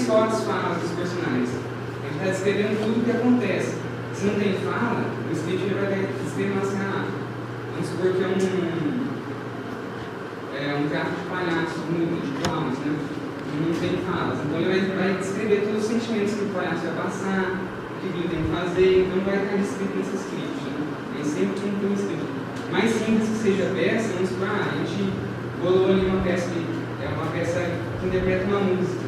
só as falas dos personagens. A gente está descrevendo tudo o que acontece. Se não tem fala, o script vai escrever assim, vamos supor que é um teatro de palhaços, de clowns, né? Não tem falas. Então ele vai descrever todos os sentimentos que o palhaço vai passar, o que ele tem que fazer, então vai estar descrito nesse script. Né? Ele sempre tem que ter um script. Mais simples que seja a peça, vamos supor, a gente bolou ali uma peça que é uma peça que interpreta uma música.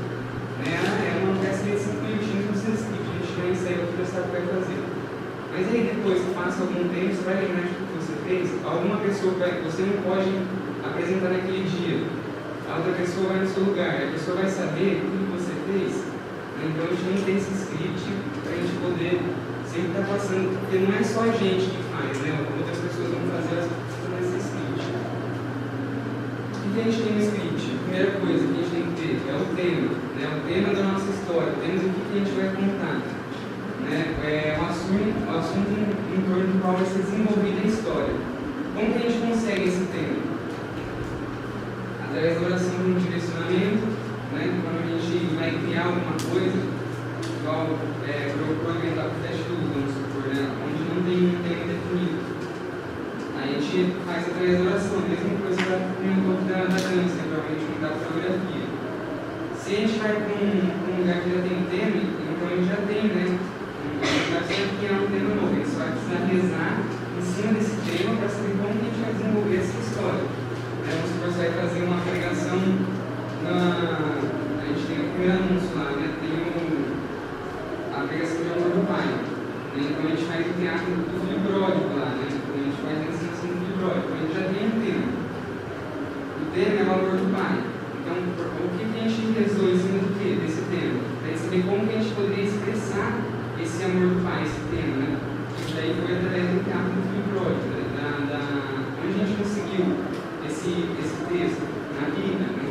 Né? É uma peça de 5 minutinhos, não precisa script, a gente já ensaia o que já sabe o que vai fazer. Mas aí depois, passa algum tempo, você vai lembrar de o que você fez, alguma pessoa que você não pode apresentar naquele dia, a outra pessoa vai no seu lugar, a pessoa vai saber tudo que você fez. Né? Então a gente não tem esse script para a gente poder sempre estar passando, porque não é só a gente que faz, né? Outras pessoas vão fazer as coisas nesse script. O que a gente tem no script? A primeira coisa que a gente tem que ter é o tema, né? O tema da nossa história, temos o que a gente vai contar. Né? É o assunto em torno do qual vai ser desenvolvida a história. Como que a gente consegue esse tema? Através da oração de um direcionamento, né? Quando a gente vai criar alguma coisa, igual para orientar para o teste do vamos supor, né? Onde não tem um tema definido. A gente faz através da oração, a mesma coisa um pouco da dança, provavelmente da fotografia. Se a gente vai para um lugar que já tem tema, então a gente já tem, né? A gente vai sempre criar um tema novo, a gente só vai precisar rezar em cima desse tema para saber como que a gente vai desenvolver essa história. Vamos supor, você vai fazer uma pregação a gente tem o primeiro anúncio lá, né? Tem a pregação de amor do pai. Né? Então a gente faz o teatro do filho pródigo lá, né? Então a gente faz a ensinação do filho pródigo. Então a gente já tem um tema. O tema é o amor do pai. Então, o que a gente rezou em cima do quê? Desse tema? Para saber como que a gente poderia expressar esse amor do pai, esse tema, né? Isso daí foi através do teatro do filho pródigo, né? Onde a gente conseguiu esse texto na Bíblia, né?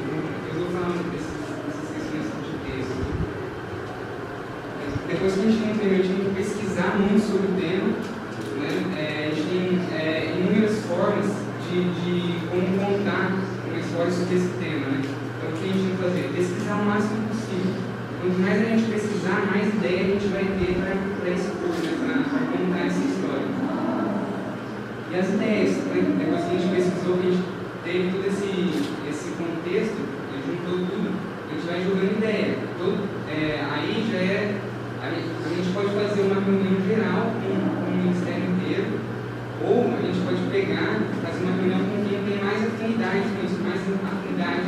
Eu vou falando dessas questões de texto. Depois que a gente tem um tema, a gente tem que pesquisar muito sobre o tema, né? A gente tem inúmeras formas de como contar uma história sobre esse tema, né? Então o que a gente tem que fazer? Pesquisar o máximo possível. Quanto mais a gente pesquisar, mais ideia a gente vai ter para expor, né? Para contar essa história. E as ideias, né? Depois que a gente pesquisou, que a gente teve todo esse contexto, a gente juntou tudo, a gente vai jogando ideia. Aí já a gente pode fazer uma reunião geral com o Ministério inteiro, ou a gente pode pegar, fazer uma reunião com quem tem mais afinidade com isso, mais afinidade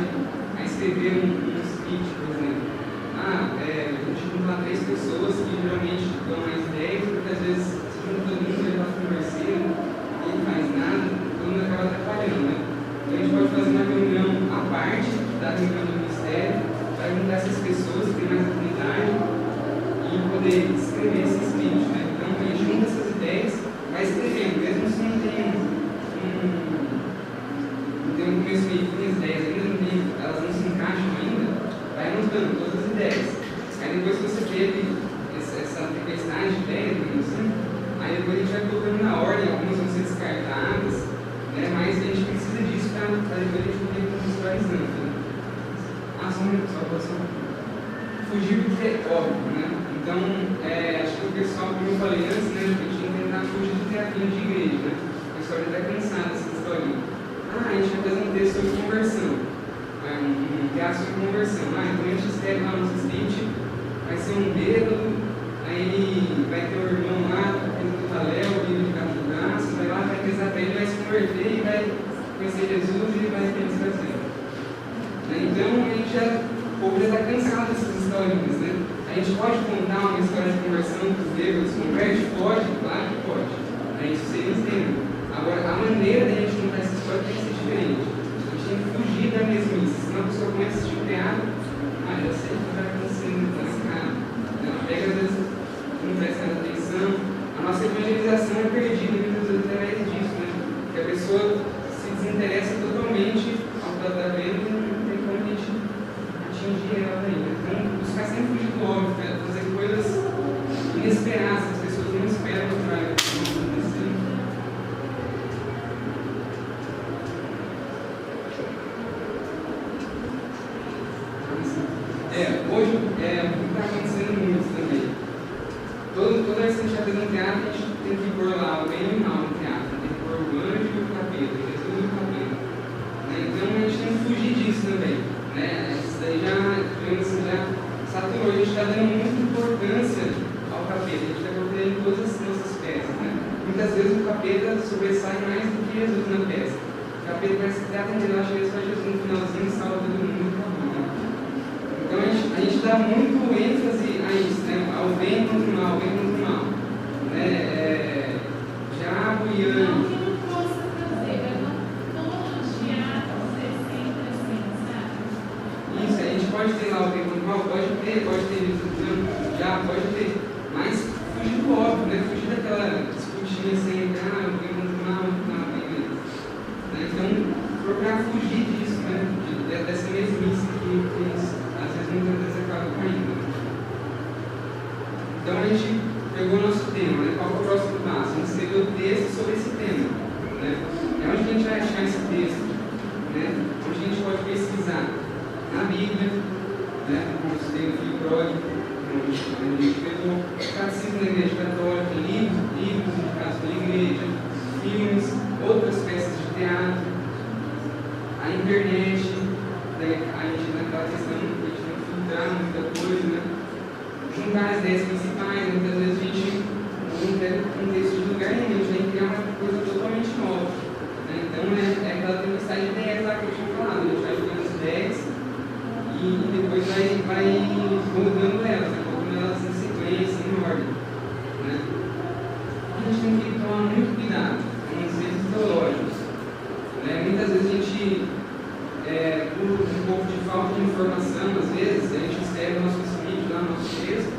a escrever um script, por exemplo. A gente junta 3 pessoas que geralmente dão mais ideias, porque às vezes se junta todo mundo, ele está conversando, ninguém faz nada, todo mundo acaba atrapalhando, né? Então a gente pode fazer uma reunião à parte da reunião do Ministério para juntar essas pessoas que têm mais afinidade e poder escrever esse script, né? Então a gente junta essas ideias, vai escrevendo, mesmo se não tem um começo meio fim, as ideias ainda elas não se encaixam ainda, vai anotando todas as ideias. Aí depois que você teve essa tempestade de ideias, assim, aí depois a gente vai colocando na ordem, algumas vão ser descartadas, né? Mas a gente precisa disso para depois a gente poder contextualizando. Né? Só fugir do que é óbvio, né? Então, acho que o pessoal, como eu falei antes, né, a gente tem que tentar fugir do teatrinho de igreja, né? O pessoal já está cansado dessa historinha. A gente vai fazer um texto sobre conversão, um teatro sobre conversão. Então a gente escreve lá no script, vai ser um bêbado, aí vai ter o irmão lá, do Taléu, o livro de cada braço, vai lá, vai rezar para ele, vai se converter e vai conhecer Jesus e vai ter esse prazer. Então o povo já está cansado dessas historinhas, né? A gente pode contar uma história de conversão que os bêbados converte? Pode, claro que pode. Isso seria um tema. Agora, a maneira de a gente contar essa história tem que ser diferente. A gente tem que fugir da mesmice. Senão a pessoa começa a assistir o teatro, já sei o que vai acontecer, então, cara. Ela pega, às vezes, não presta atenção. A nossa evangelização é perdida muitas vezes através disso, né? Que a pessoa se desinteressa totalmente ao que ela está vendo e não tem como a gente atingir ela ainda. Então, buscar sempre fugir do óbvio, né? Fazer coisas inesperadas, as pessoas não esperam que vai acontecer. Hoje, fazer um teatro, a gente tem que pôr lá o bem e o mal no teatro. Tem que pôr o anjo e o capeta, Jesus e o capeta. Né? Então a gente tem que fugir disso também. Né? Isso daí já saturou, a gente está dando muita importância ao capeta, a gente está colocando em todas as nossas peças. Né? Muitas vezes o capeta sobressai mais do que Jesus na peça. O capeta parece que está atendendo, acho que só Jesus no finalzinho salva todo mundo. Então a gente dá muito ênfase a isso, né? Ao bem contra o mal, bem contra o mal. Né? Diabo e anjo. Isso, a gente pode ter lá o bem contra o mal, pode ter já pode ter, mas fugir do óbvio, né? Fugir daquela disputinha sempre, o bem contra o mal, não, beleza. Né? Então, procurar fugir disso, né? Dessa mesmice que às vezes muitas vezes acaba caindo. Então a gente pegou o nosso tema, né? Qual é o próximo passo? A gente escreveu texto sobre esse tema. Né? É onde a gente vai achar esse texto, né? Onde a gente pode pesquisar na Bíblia, né? Como eu citei no Filho Pródigo, onde a gente pegou catecismo da Igreja Católica, livros indicados pela Igreja, filmes, outras peças de teatro, a internet, né? A gente naquela questão de a gente não filtrar muita coisa, né? Juntar as ideias principais, muitas vezes a gente não pega um texto de lugar nenhum, a gente tem que criar uma coisa totalmente nova. Né? Então é aquela tempestade de ideias lá que eu tinha falado, a gente vai jogando as ideias e depois vai moldando elas, né? Colocando elas em sequência, em ordem. Né? A gente tem que tomar muito cuidado com os textos teológicos. Né? Muitas vezes a gente, por um pouco de falta de informação, às vezes, a gente escreve o nosso speech lá no nosso texto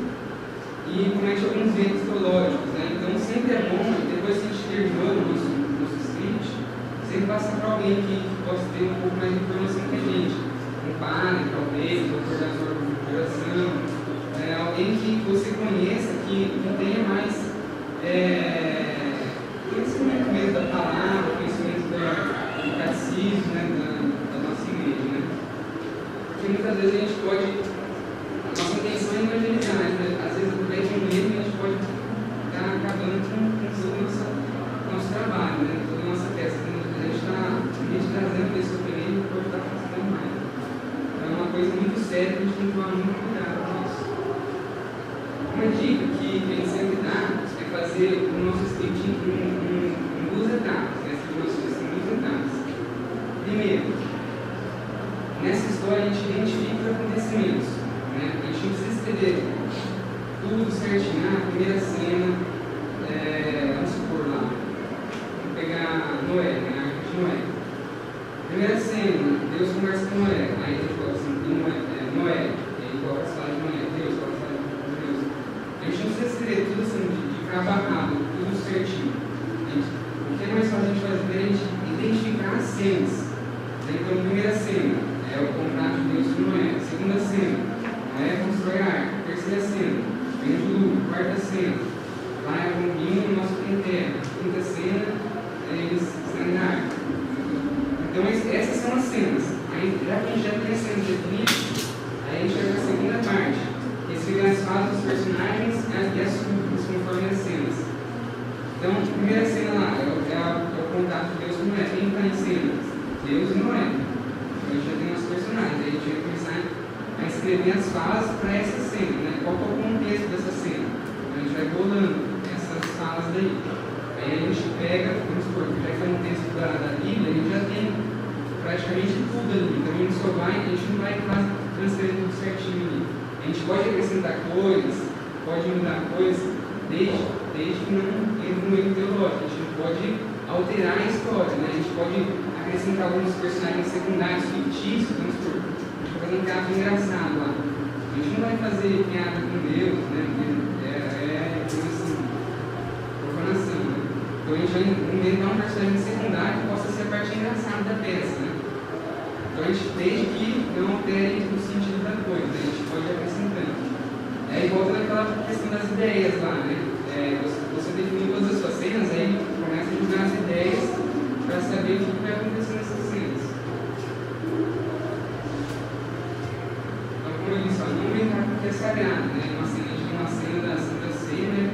e comete alguns erros teológicos. Né? Então sempre é bom, depois que a gente terminou o nosso speech, sempre passar para alguém que possa ter um pouco mais de informação que a gente. Um padre, talvez, um coordenador de oração, alguém que você conheça, que tenha mais conhecimento mesmo da palavra, conhecimento do catecismo, né, da nossa igreja. Né? Porque muitas vezes a gente pode, a nossa intenção é evangelizar, né? Às vezes através de um erro a gente pode estar acabando com todo o nosso trabalho, né? Toda a nossa peça. A gente está trazendo esse sofrimento pode estar fazendo mais. Então é uma coisa muito séria que a gente tem que tomar muito cuidado com isso. Uma dica que a gente sempre dá é fazer o nosso script em duas etapas, né? Esse processo em duas etapas. Primeiro, nessa história a gente identifica os acontecimentos. Né? A gente não precisa escrever tudo certinho. A primeira cena, vamos supor lá, vamos pegar Noé, né? A arca de Noé. Primeira cena, Deus conversa com Noé. Aí a gente coloca assim, Noé. E aí coloca as palavras de Noé. Deus coloca as palavras de Deus. A gente não precisa escrever tudo assim, de cravado, tudo certinho. O que é mais fácil a gente fazer é a gente identificar as cenas. Então, a primeira cena é o contrato de Deus com Noé. Segunda cena, Noé constrói a arca. Terceira cena, vem o dilúvio. Quarta cena, vai a bombinha e mostra quem terra. Quinta cena, eles estão na arca. Então, essas são as cenas. Aí, já que a gente já tem as cenas definidas, aí a gente vai para a segunda parte, que seria as fases dos personagens e as súplicas conforme as cenas. Então, a primeira cena lá é o contato de Deus com Noé. Quem está em cena? Deus e Noé. Então, a gente já tem os personagens. Aí a gente vai começar a escrever as falas para essa cena. Né? Qual é o contexto dessa cena? Então, a gente vai bolando essas falas daí. Aí a gente pega, vamos supor, já que é um texto da Bíblia, a gente já tem praticamente tudo ali. Então a gente não vai transcrever tudo certinho ali. A gente pode acrescentar coisas, pode mudar coisas, desde que não entre no meio teológico. A gente não pode alterar a história, né? A gente pode acrescentar alguns personagens secundários fictícios, vamos supor, a gente vai fazer um teatro engraçado lá. A gente não vai fazer piada com Deus, né? Assim, profanação, né? Então a gente vai inventar um personagem secundário que possa ser a parte engraçada da peça, né? Então a gente, desde que não altere o sentido da coisa, né? A gente pode ir acrescentando. Aí volta naquela questão das ideias lá, né? Você define todas as suas cenas, aí começa a jogar as ideias para saber o que vai acontecer nessas cenas. Então, como eu disse, não brincar com o que é sagrado, né? A gente tem uma cena da Santa Ceia, né?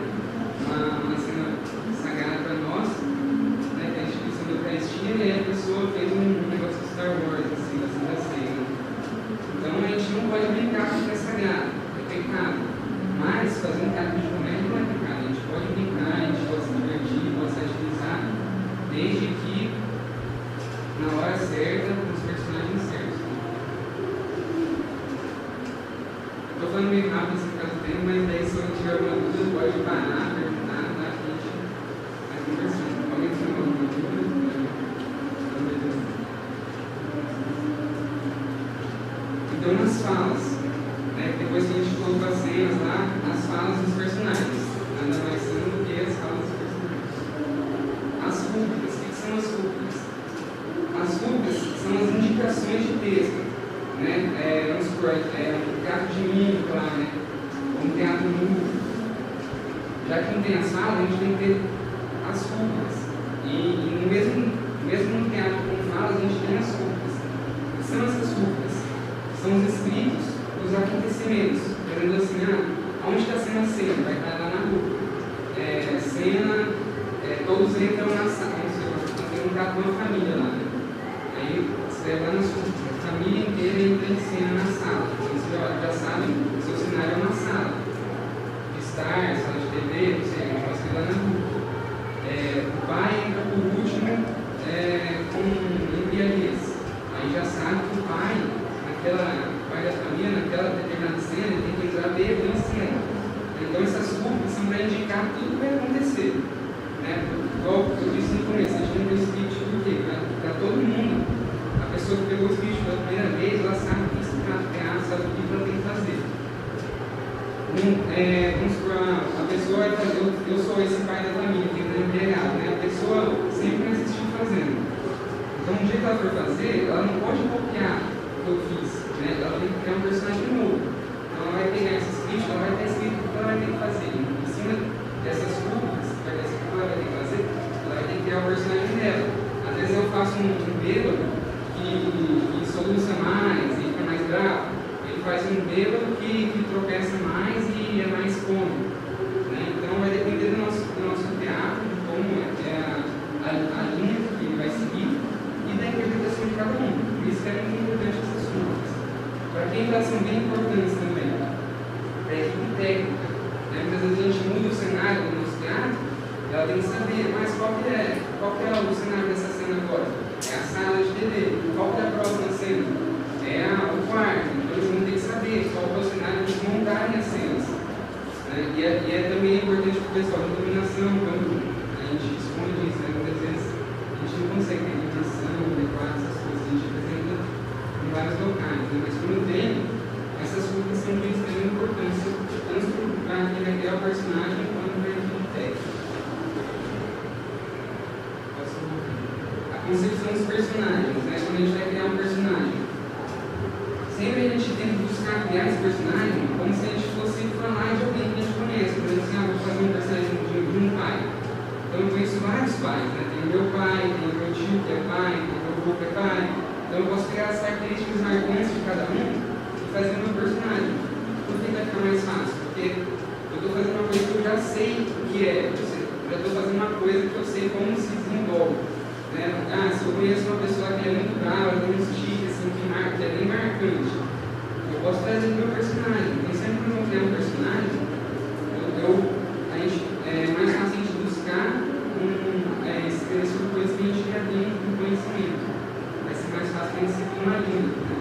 Então, nas falas, né, depois que a gente colocou as cenas lá, as falas dos personagens, nada mais são do que as falas dos personagens. As rubricas, o que são as rubricas? As rubricas são as indicações de texto, né? Vamos supor, um teatro de mímica lá, né? Um teatro mudo. Já que não tem as falas, a gente tem que ter as rubricas. E mesmo no teatro com falas, a gente tem as rubricas. O que são essas rubricas? São os escritos dos acontecimentos. Querendo assim, onde está sendo a cena? Vai estar lá na rua. Cena, todos entram na sala. Vamos entrar com a família lá, né? Aí você vai lá na sua família inteira entra em cena na sala. Então você já sabe, o seu cenário é uma sala. Sala de TV, não sei, a gente vai escrever lá na rua. O pai entra por último com embriaguez. Aí já sabe que o pai da família, naquela determinada cena, ele tem que entrar bêbado na cena. Então essas rubricas são para indicar tudo que vai acontecer. Né? Igual eu disse no começo, a gente tem um speech por quê? Para todo mundo. A pessoa que pegou o speech pela primeira vez, ela sabe o que se trata, sabe o que ela tem que fazer. Vamos supor, a pessoa, eu sou esse pai da família, que é empregado, né? A pessoa sempre me assistiu fazendo. Então, um dia que ela for fazer, ela não pode copiar o que eu fiz, né? Ela tem que criar um personagem novo. Então, ela vai pegar esse script, ela vai ter escrito o que ela vai ter que fazer. Em cima dessas rubricas, que ela vai ter que fazer, ela vai ter que criar o personagem dela. Às vezes eu faço um bêbado que soluça mais e fica mais bravo. Ele faz um bêbado que tropeça mais e é mais cômico. Né? Então vai depender do nosso teatro, de como a linha que ele vai seguir e da interpretação de cada um. Por isso que é muito importante essas coisas. Para quem são bem importantes também, para a equipe técnica. Né? Muitas vezes a gente muda o cenário do nosso teatro, ela tem que saber, mas qual que é o cenário dessa cena agora? É a sala de TV. Qual que é a próxima cena? O quarto. Então eles vão ter que saber qual é o cenário de montarem as cenas. Né? E é também importante para o pessoal de iluminação, quando a gente esconde isso, né? Muitas vezes a gente não consegue ter iluminação adequada, essas coisas, a gente apresenta em vários locais. Né? Mas quando tem, essas coisas são de extrema importância, tanto para quem vai criar o personagem quanto para a equipe técnica. A concepção dos personagens, né? Quando a gente vai criar um personagem. Sempre a gente tem que buscar criar esse personagem como se a gente fosse falar de alguém que a gente conhece. Por exemplo, assim, vou fazer um personagem de um pai. Então eu conheço vários pais, né? Tem o meu pai, tem o meu tio que é pai, tem o meu avô que é pai. Então eu posso pegar as características marcantes de cada um e fazer o meu personagem. Por que vai ficar mais fácil? Porque eu estou fazendo uma coisa que eu já sei o que é. Eu já estou fazendo uma coisa que eu sei como se desenvolve. Né? Se eu conheço uma pessoa que é muito brava, tem uns tiques assim, que é bem marcante, eu posso trazer o meu personagem. Então, sempre que eu vou criar um personagem, é mais fácil a gente buscar escrever sobre coisas que a gente já tem um conhecimento. Vai ser mais fácil a gente seguir uma linha. Né?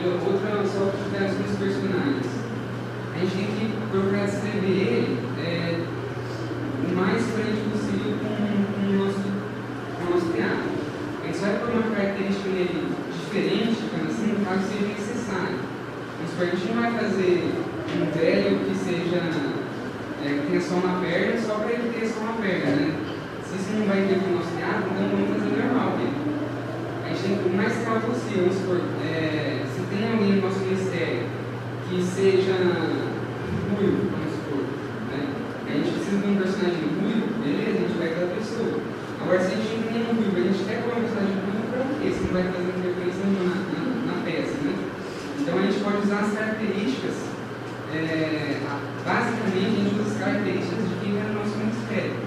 Outra só interação dos personagens. A gente tem que procurar escrever ele o mais frente possível com o nosso teatro. A gente vai pôr uma característica nele diferente caso seja necessário. Mas a gente não vai fazer um velho que seja, que tenha só uma perna, só para ele ter só uma perna, né? Se isso não vai ter com o nosso teatro, então vamos fazer normal dele. A gente tem que, o mais real possível, vamos supor, se tem alguém no nosso ministério que seja ruivo, vamos supor, né? A gente precisa de um personagem ruivo, beleza, a gente vai aquela pessoa. Agora, se a gente não tem um ruivo, a gente quer pôr um personagem ruivo, para o quê? Se não vai fazer interferência na peça, né? Então, a gente pode usar as características, basicamente, a gente usa as características de quem é o nosso ministério.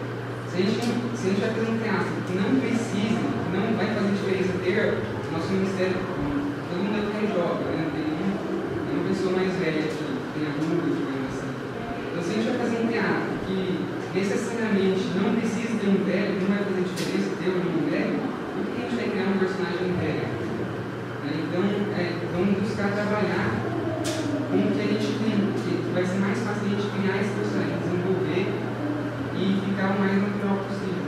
Se a gente vai fazer um teatro que não precisa, que não vai fazer diferença ter nosso ministério, todo mundo aqui é jovem, né? Tem uma pessoa mais velha que tem a dúvida, digamos assim. Então, se a gente vai fazer um teatro que necessariamente não precisa ter um velho, não vai fazer diferença ter um velho, por que a gente vai criar um personagem velho? Então, vamos buscar trabalhar com o que a gente tem, que vai ser mais fácil a gente criar esse personagem, desenvolver e ficar o mais natural possível.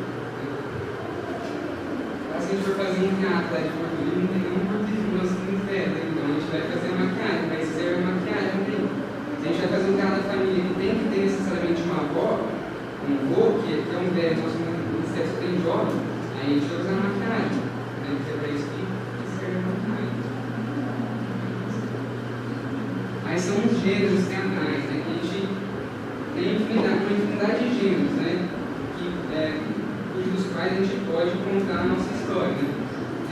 Se a gente for fazer um teatro de português, não tem nenhum português no nosso ministério, então a gente vai fazer a maquiagem, vai ser a maquiagem dele. Se a gente vai fazer um teatro da família que tem que ter necessariamente uma avó, um avô, que é um velho, nosso ministério só tem jovem, aí a gente vai usar a maquiagem, né? Porque é para isso que serve a maquiagem. Aí são os gêneros teatrais, né? Que a gente tem uma infinidade de gêneros, né? Cujos quais a gente pode contar a nossa história, né?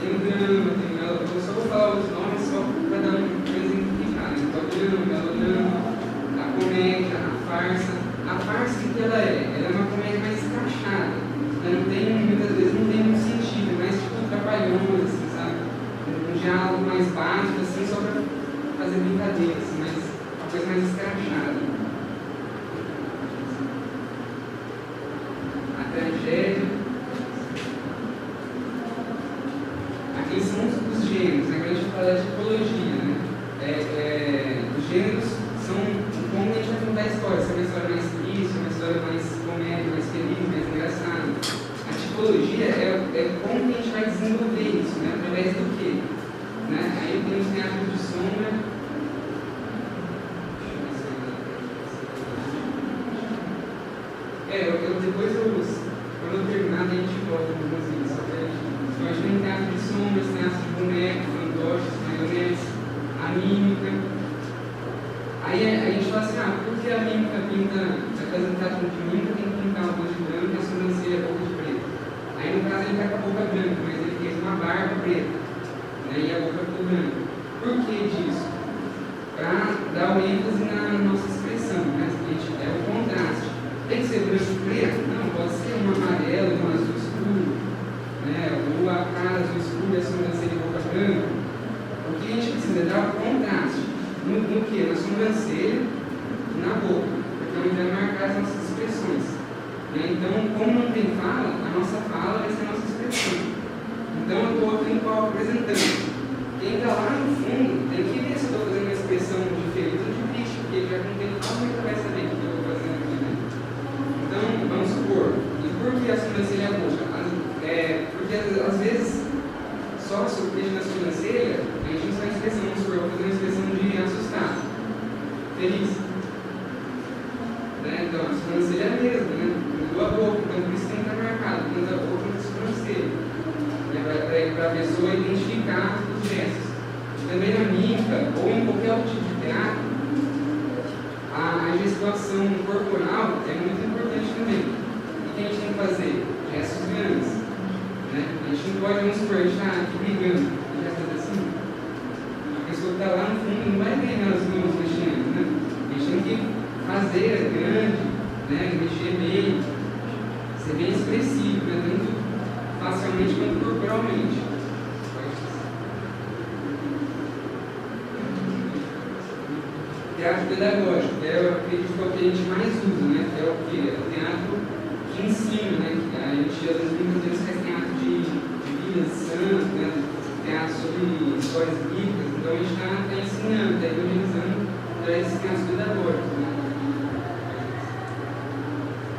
Tem o drama, tem o melodrama, eu só vou falar os nomes só para dar um exemplificar, né? Então, o drama, o melodrama, a comédia, a farsa. A farsa, o que ela é? Ela é uma comédia mais escrachada, né? Não tem, muitas vezes não tem muito sentido, mas tipo trapalhões, assim, sabe? Um diálogo mais básico, assim, só para fazer brincadeira, assim, mas uma coisa mais escrachada. A tragédia. Aqui são os gêneros, né? Quando a gente fala de tipologia, né? Os gêneros são como a gente vai contar a história, se é uma história mais triste, uma história mais comédia, mais feliz, mais engraçada. A tipologia é como que a gente vai desenvolver isso, né? Através do quê? Né? Aí tem os teatros de sombra. Quando eu terminar, a gente volta com algumas vídeos. Então, a gente tem teatro de sombras, teatro de bonecos, fantoches, marionetes, a mímica. Aí a gente fala assim, por que a mímica pinta, vai fazer um teatro de mímica, tem que pintar uma coisa de branco e a sobrancelha a boca de preto. Aí no caso ele está com a boca branca, mas ele fez uma barba preta, né, e a boca ficou branca. Por que disso? Para dar o ênfase na nossa expressão, né? É o contraste. Tem que ser branco e preto? Não, pode ser um amarelo, um azul escuro, né? Ou a cara azul escura e a sobrancelha de boca branca. O que a gente precisa é dar o contraste. No que? Na sobrancelha e na boca, porque a gente vai marcar as nossas expressões. Né? Então, como não tem fala, a nossa fala vai ser a nossa expressão. Então, eu estou aqui em palco apresentando. Quem está lá no fundo tem que ver se eu estou fazendo uma expressão de feliz ou de triste, porque já não tem fala, nunca vai saber o que eu estou fazendo aqui. Né? Então, vamos supor, e por que a sobrancelha é a boca? Porque às vezes, só a surpresa na sobrancelha, a gente usa a expressão, vamos supor, eu vou fazer uma expressão de assustado, feliz. Né? Então, a sobrancelha é a mesma, né? Mudou a boca, então por isso tem que estar marcado, tanto a boca quanto a sobrancelha. Para a pessoa identificar os gestos. Também na mímica, ou em qualquer outro tipo de teatro, a gesticulação corporal é muito importante também. O que a gente tem que fazer? Gestos grandes. Né? A gente não pode, vamos supor, a gente está aqui brigando, e já faz assim. A pessoa que está lá no fundo não vai ver as mãos mexendo. Né? A gente tem que fazer grande, né? Mexer bem, ser bem expressivo, né? Tanto facialmente quanto corporalmente. Teatro pedagógico, eu acredito que é o que a gente mais usa, né? Que é o que? É o teatro de ensino, né? A gente às vezes muitas vezes faz teatro de vida de santo, né? Teatro sobre histórias bíblicas, então a gente está ensinando, está evangelizando através desses teatros pedagógicos, né?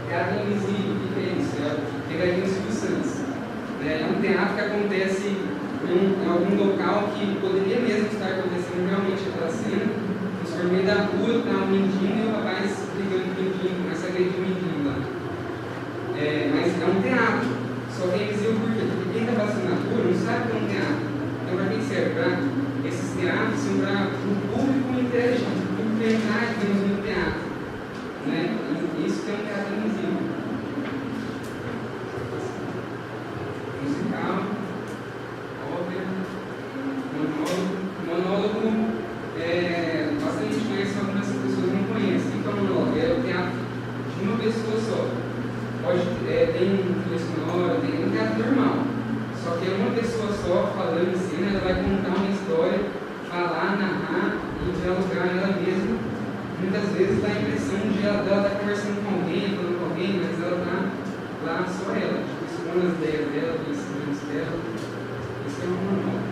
Teatro invisível, o que é isso? É o pegadinho do Silvio Santos. É um teatro que acontece em algum local que poderia mesmo estar acontecendo realmente aquela cena, mas por meio da rua está um mendigo e o rapaz brigando com o mendigo, começa a agredir o mendigo lá. Mas é um teatro, só que é invisível por quê? Porque quem está passando na rua não sabe que é um teatro. Então, para quem serve? Esses teatros são para o público interagir, o público entrar, digamos, no teatro. Né? E isso que é um teatro invisível. Musical, ópera, monólogo, bastante gente conhece, algumas pessoas não conhecem. O que é o monólogo? É o teatro de uma pessoa só. Tem trilha sonora, tem um teatro normal. Só que é uma pessoa só falando em cena, ela vai contar uma história, falar, narrar e dialogar ela mesma. Muitas vezes dá a impressão de ela estar conversando com alguém, falando com alguém, mas ela está lá só ela, expondo as ideias dela, pensamentos dela. Isso é um monólogo.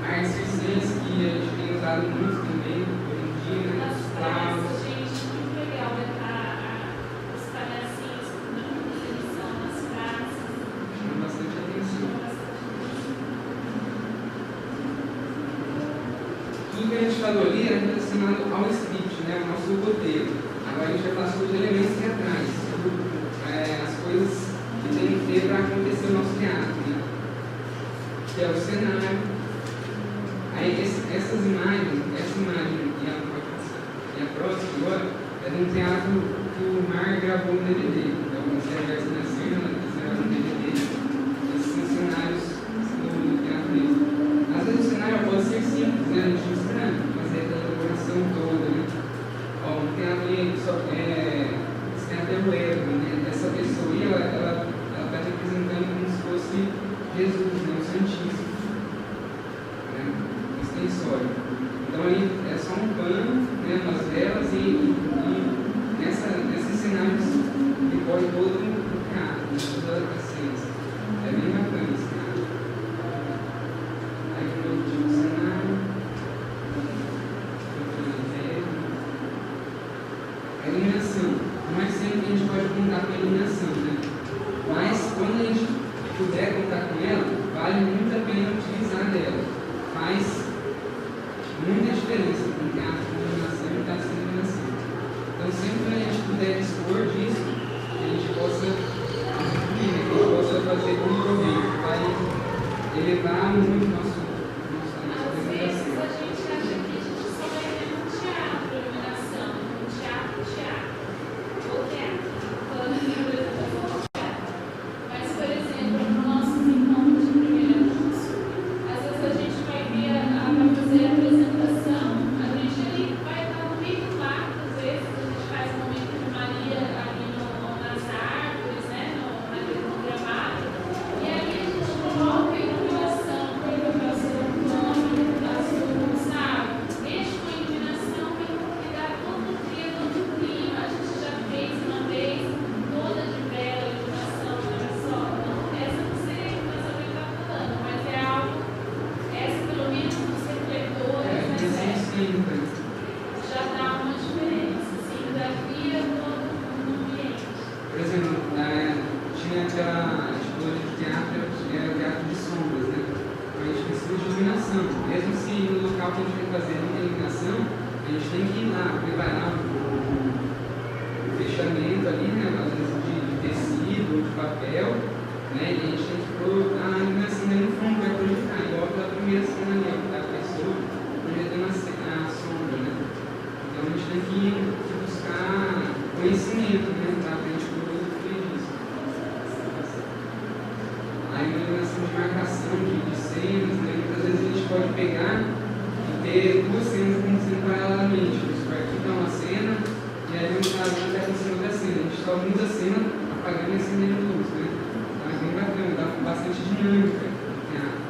Artes circenses que a gente tem usado muito também, hoje em dia, né? Tudo que a gente falou ali era relacionado ao script, né, ao nosso roteiro. Agora a gente vai falar sobre os elementos teatrais, sobre as coisas que tem que ter para acontecer o nosso teatro, né? Que é o cenário. Aí essas imagens, essa imagem e a próxima agora é de um teatro que o Mar gravou no DVD. Então, você aparece na cena, no DVD, esses são cenários do teatro mesmo. Às vezes o cenário pode ser simples, né? A gente mostrando, mas é da elaboração toda, né? Um teatro ali, esse teatro é o ego, né? Essa pessoa aí, ela está representando como se fosse Jesus, né? O Santíssimo. Né? Isso tem história. Então ali é só um pano, né? Umas velas e nesses cenários decorre todo o teatro, né? Toda a ciência. É bem bacana esse teatro. Aí eu digo o cenário. A iluminação. Não é sempre que a gente pode contar com a iluminação, né? Mas quando a gente puder contar com ela, vale muito a pena utilizar dela. Faz muita diferença com o teatro de iluminação e o teatro sem iluminação. Então, sempre que a gente puder dispor disso, que a gente possa fazer com proveito, vai elevar muito nossa apresentação. Por exemplo, tinha aquela escola de teatro, era o teatro de sombras, né? Então a gente precisa de iluminação. Mesmo se no local que a gente vai fazer não tem iluminação, a gente tem que ir lá, preparar o fechamento ali, né? Às vezes de tecido ou de papel, né? E a gente tem que pôr a iluminação dentro do fundo para projetar, igual aquela primeira cena ali, ó, da pessoa projetando a sombra, né? Então a gente tem que buscar conhecimento, né? Para a gente poder tudo isso. A iluminação de marcação de cenas, né? Muitas vezes a gente pode pegar e ter duas cenas acontecendo paralelamente. Aqui está uma cena e ali no caso está acontecendo outra cena. A gente está ouvindo a cena apagando e acendendo luz, né? Então é bem bacana, dá bastante dinâmica no teatro.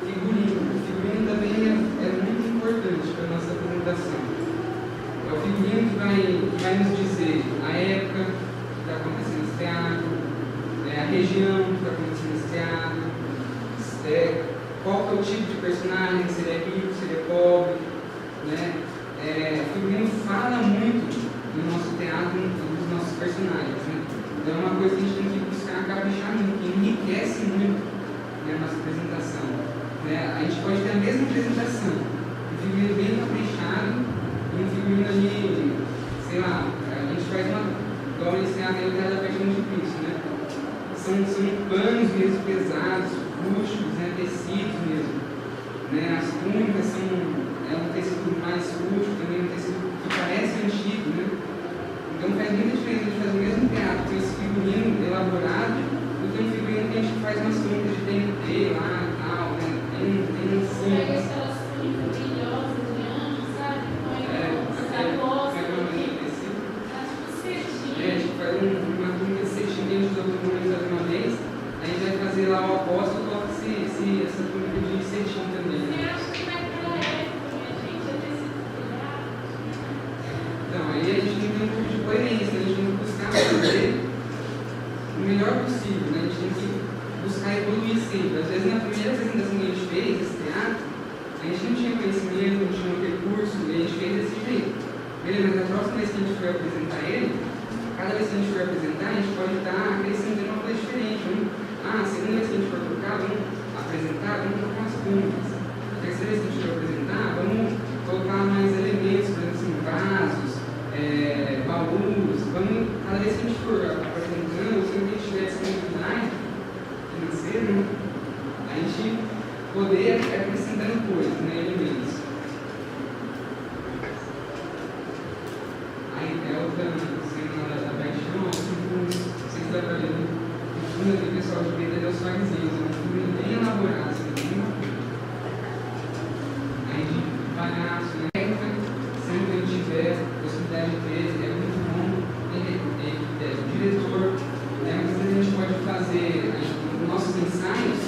Figurino também é muito importante para a nossa apresentação. É o figurino que vai nos dizer a época que está acontecendo esse teatro, a região que está acontecendo esse teatro, qual que é o tipo de personagem, se ele é rico, se ele é pobre, né? O figurino fala muito do nosso teatro, dos nossos personagens, né? Então é uma coisa que a gente tem que buscar caprichar muito, enriquece muito, né, a nossa apresentação. Né? A gente pode ter a mesma apresentação, um figurino bem caprichado e um figurino ali, sei lá, a gente faz uma, igual eu ensinei a realidade da paixão de Cristo, né? São panos mesmo pesados, rústicos, né, tecidos mesmo. Né? As túnicas são um tecido mais rústico, também um tecido que parece antigo. Né? Então faz muita diferença a gente fazer o mesmo teatro com esse figurino elaborado do que um figurino que a gente faz umas túnicas de TNT lá e tal. Né? Tem um sim. Aquelas túnicas brilhosas de anjo, sabe? A gente faz uma túnica de cetim que a gente usou uma vez. A gente vai fazer lá o apóstolo, coloca essa túnica de cetim também. Você acha que naquela época a gente ia ter sido cuidado? Então, aí a gente tem que ter um pouco de coerência, a gente tem que buscar fazer o melhor possível, né? A gente tem que buscar evoluir sempre. Às vezes, na primeira apresentação que a gente fez, esse teatro, a gente não tinha conhecimento, não tinha um recurso, e a gente fez desse jeito. Beleza, mas a próxima vez que a gente for apresentar ele, cada vez que a gente for apresentar, a gente pode estar acrescentando uma coisa diferente. A segunda vez que a gente for trocar, vamos apresentar, vamos trocar as túnicas. A terceira vez que a gente for apresentar, vamos colocar mais elementos, por exemplo, assim, vasos, baús. Cada vez que a gente for apresentando, se a gente tiver disponibilidade financeira, a gente poder ir acrescentando coisas, né, elementos. Aí é outra cena da paixão, vocês trabalhando. O pessoal de vida é os fariseus, é um filme bem elaborado, assim, bem bacana. Aí de palhaço, né? Sempre que a gente tiver possibilidade de ter, é muito bom. O diretor, né? Muitas vezes a gente pode fazer, nos nossos ensaios,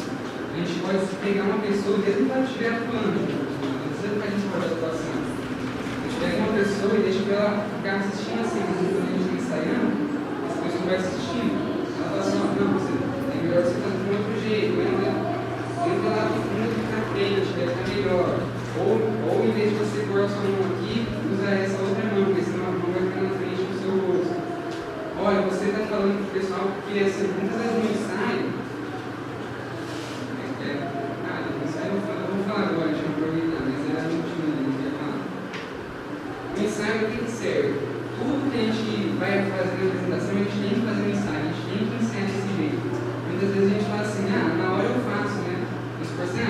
a gente pode pegar uma pessoa, mesmo que ela estiver atuando, não precisa ficar de fora da atuação. A gente pega uma pessoa e deixa ela ficar assistindo assim, quando a gente está ensaiando, essa pessoa vai assistindo. Ela fala assim, não, é melhor você fazer de um outro jeito, entra lá no fundo na frente, vai ficar melhor. Ou em vez de você pôr a sua mão aqui, usa essa outra mão, porque senão a mão vai ficar na frente do seu rosto. Olha, você está falando para o pessoal que assim, muitas vezes no ensaio, no ensaio eu vou falar agora, deixa eu aproveitar, mas era a última que eu ia falar. O ensaio o que serve? Tudo que a gente vai fazer na apresentação, a gente tem que fazer no ensaio, a gente tem que ensaiar desse jeito. Muitas vezes a gente fala assim, na hora eu faço, né? Vamos supor assim,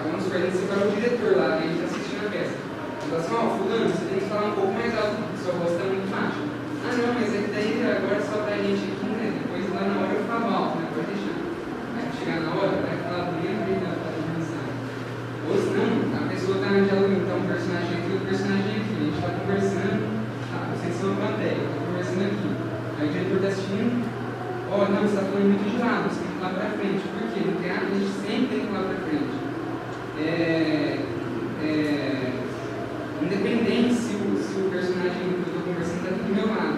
vamos supor, a gente separou o diretor lá, né? A gente está assistindo a peça. Ele fala assim, fulano, você tem que falar um pouco mais alto, porque sua voz está muito baixa. Não, mas é que daí agora só pra gente aqui, né? Depois lá na hora eu falo alto, né? Pode deixar. Vai chegar na hora, vai falar do mesmo jeito da ensaio. Ou senão, a pessoa está dialogando, então um personagem aqui, outro personagem aqui. A gente está conversando, vocês são a plateia, está conversando aqui. Aí o diretor está assistindo, não, você está falando muito de lado, você tem que ir lá para frente. Por quê? No teatro a gente sempre tem que ir lá para frente. Independente se o personagem que eu estou conversando está aqui do meu lado,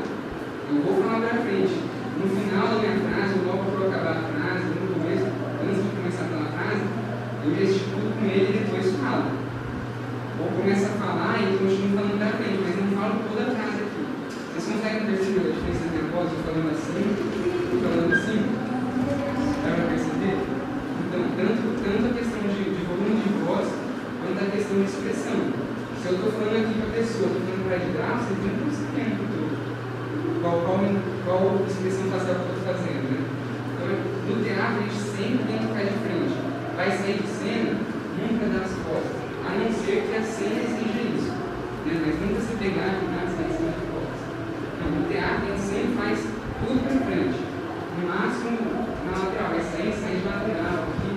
eu vou falar para frente. No final da minha frase, ou logo para eu acabar a frase, no começo, antes de começar a falar a frase, eu gesticulo com ele e depois falo. Ou começo a falar e continuo falando para frente, mas não falo toda a frase aqui. Vocês conseguem perceber a diferença da minha voz? Eu falando assim, eu falando assim? Dá para perceber? Então, tanto a questão de volume de voz, quanto a questão de expressão. Se eu estou falando aqui para a pessoa, estou falando para de graça, vocês não estão sabendo qual expressão facial que eu estou fazendo, né? Então, no teatro, a gente sempre tem que ficar de frente. Vai sair de cena, nunca dá as costas. A não ser que a cena exija isso, né? Mas nunca se pegar e nada sair de cima de costas. Então, no teatro, a gente sempre faz tudo para frente. No máximo, na lateral, vai sair de lateral aqui,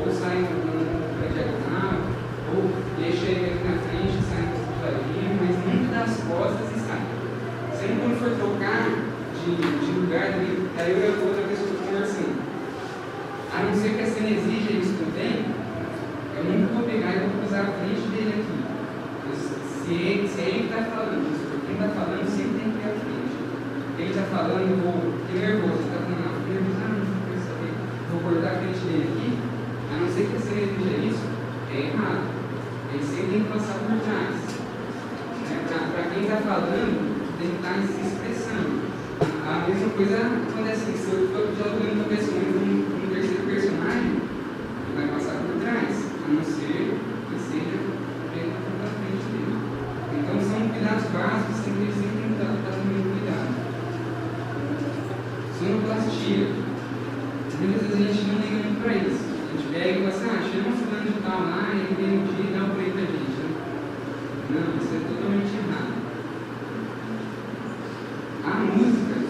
ou sai na diagonal, ou deixa ele aqui na frente, sai um pouco de ladinho, mas nunca dá as costas e sai. Sempre quando for trocar de lugar, daí eu e a outra pessoa conversando. A não ser que a cena exija isso também, eu nunca vou pegar e vou cruzar a frente dele aqui. Se é ele que está falando, quem está falando sempre tem que ir à frente. Ele está falando, eu vou ficar nervoso, está falando, não quero saber, vou cortar a frente dele aqui, a não ser que a cena exija isso, é errado. Ele sempre tem que passar por trás. Para quem está falando, tem que estar se expressando. A A mesma coisa acontece se eu já estou vendo uma pessoa um terceiro personagem, vai passar por trás, a não ser que seja feito para frente dele. Então são cuidados básicos, sempre tem que estar tomando cuidado. Sonoplastia. Muitas vezes a gente não liga muito para isso. A gente pega e fala assim, chama um fulano de tal lá, ele vem um dia e dá um play pra gente. Né? Não, isso é totalmente errado. A música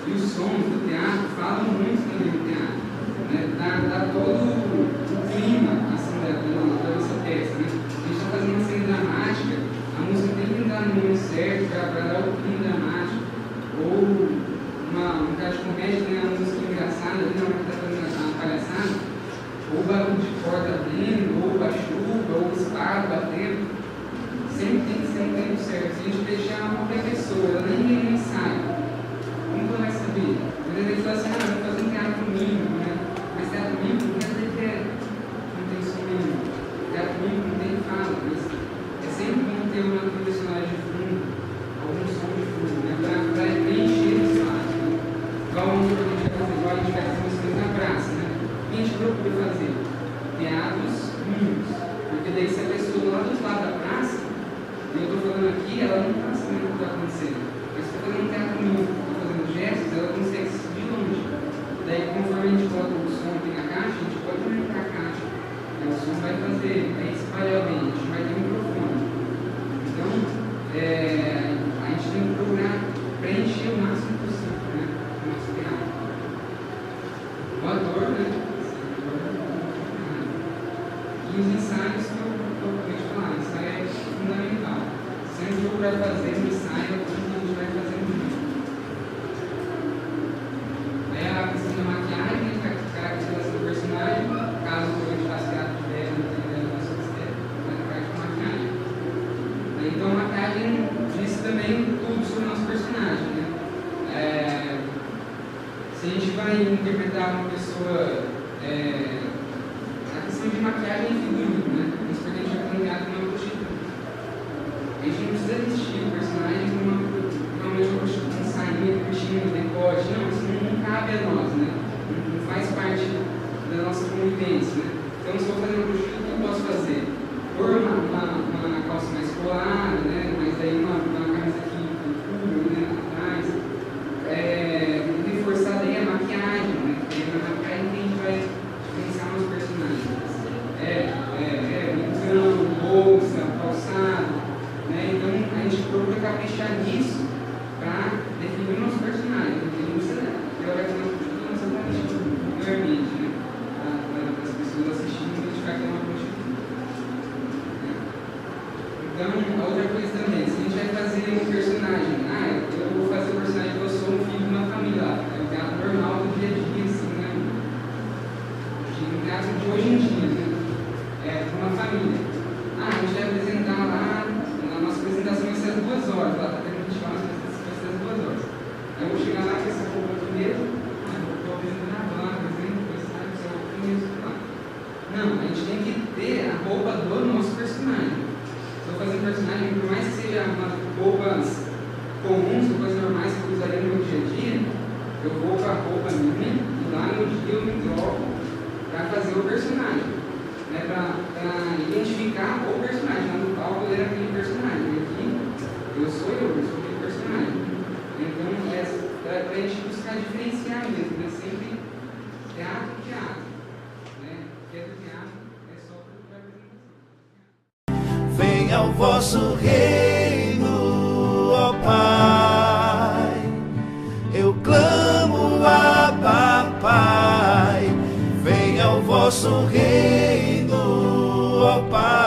e os sons do teatro falam muito também do teatro. Né? Dá todo o clima assim, da nossa peça. Né? A gente está fazendo uma cena dramática, a música tem que entrar no momento certo para dar o clima dramático. Ou um caso de comédia, tem uma música engraçada, ali na hora que está fazendo a palhaçada, ou barulho de porta abrindo, ou a chuva, ou o esparo batendo. Sempre tem que ser um tempo certo. Se a gente deixar qualquer pessoa, ela nem ensaio, como ela vai saber? Às vezes a gente fala assim, eu vou fazer um teatro mínimo, né? Mas teatro mínimo não quer dizer que não tem som mínimo. Teatro mínimo não tem fala, mas é sempre bom ter uma trilha sonora de fundo, algum som de fundo, né? Para preencher o espaço. Né? Igual a gente vai fazer emoções na praça, né? O que a gente procura fazer? Teatros mínimos. Porque daí se a pessoa lá do outro lado da praça, e eu estou falando aqui, ela não está sabendo o que está acontecendo. Mas se eu estou fazendo um teatro mínimo, estou fazendo gestos, ela consegue se de longe. Daí, conforme a gente coloca o som aqui na caixa, a gente pode aumentar a caixa. E o som vai espalhar bem, a gente vai ter um microfone. Então, a gente tem que procurar preencher o máximo possível, né? O nosso teatro. O ator, né? E os ensaios que eu acabei de falar, ensaio é fundamental. Sempre procurar fazer um ensaio quando a gente vai fazer um vídeo. Aí a questão da maquiagem, a caracterização do personagem, caso a gente faça teatro de velho, não tem ideia da sua estética, vai ficar com maquiagem. Então a maquiagem diz também tudo sobre o nosso personagem. Né? Se a gente vai interpretar uma pessoa. A questão de maquiagem é figurino, né? Isso porque a gente vai colocar com uma prostituta. A gente não precisa vestir o personagem com realmente uma prostituta, um sainha, um vestido, um decote. Não, isso não cabe a nós, né? Não faz parte da nossa convivência, né? Então, se eu vou fazer uma prostituta, o que eu posso fazer? Pôr uma calça mais colada, né? Mas daí uma camisa aqui com pulo, né? Atrás. Reforçar daí a maquiagem, né? Porque na maquiagem que a gente vai diferenciar os personagens. Então, bolsa, calçado, né? Então a gente procura caprichar nisso para definir o nosso personagem. Porque não precisa teorizar não exatamente vulgarmente, né? Para as pessoas assistindo identificar que é uma prostituta. Então, a outra coisa também, se a gente vai fazer um personagem, eu vou fazer o personagem que eu sou um filho de uma família, é o teatro normal do dia a dia, assim, né? O teatro de hoje em dia, né? Para uma família. A gente vai apresentar lá, a nossa apresentação vai ser às 2 horas, lá está tendo 20 horas, vai ser às 2 horas. Aí eu vou chegar lá com essa roupa aqui mesmo, vou apresentar lá, não, a gente tem que ter a roupa do nosso personagem. Se eu fazer um personagem, por mais que seja umas roupas comuns, roupas normais que eu usaria no meu dia a dia, eu vou com a roupa minha e lá no dia eu me troco para fazer o personagem. Né, para identificar o personagem. Lá no palco ele era aquele personagem. E aqui eu sou aquele personagem. Então para a gente buscar diferenciar mesmo, né? Sempre teatro. Né? Que é do teatro, é só para apresentação. Venha o vosso reino, ó Pai. Eu clamo a Pai. Venha o vosso reino, ó Pai.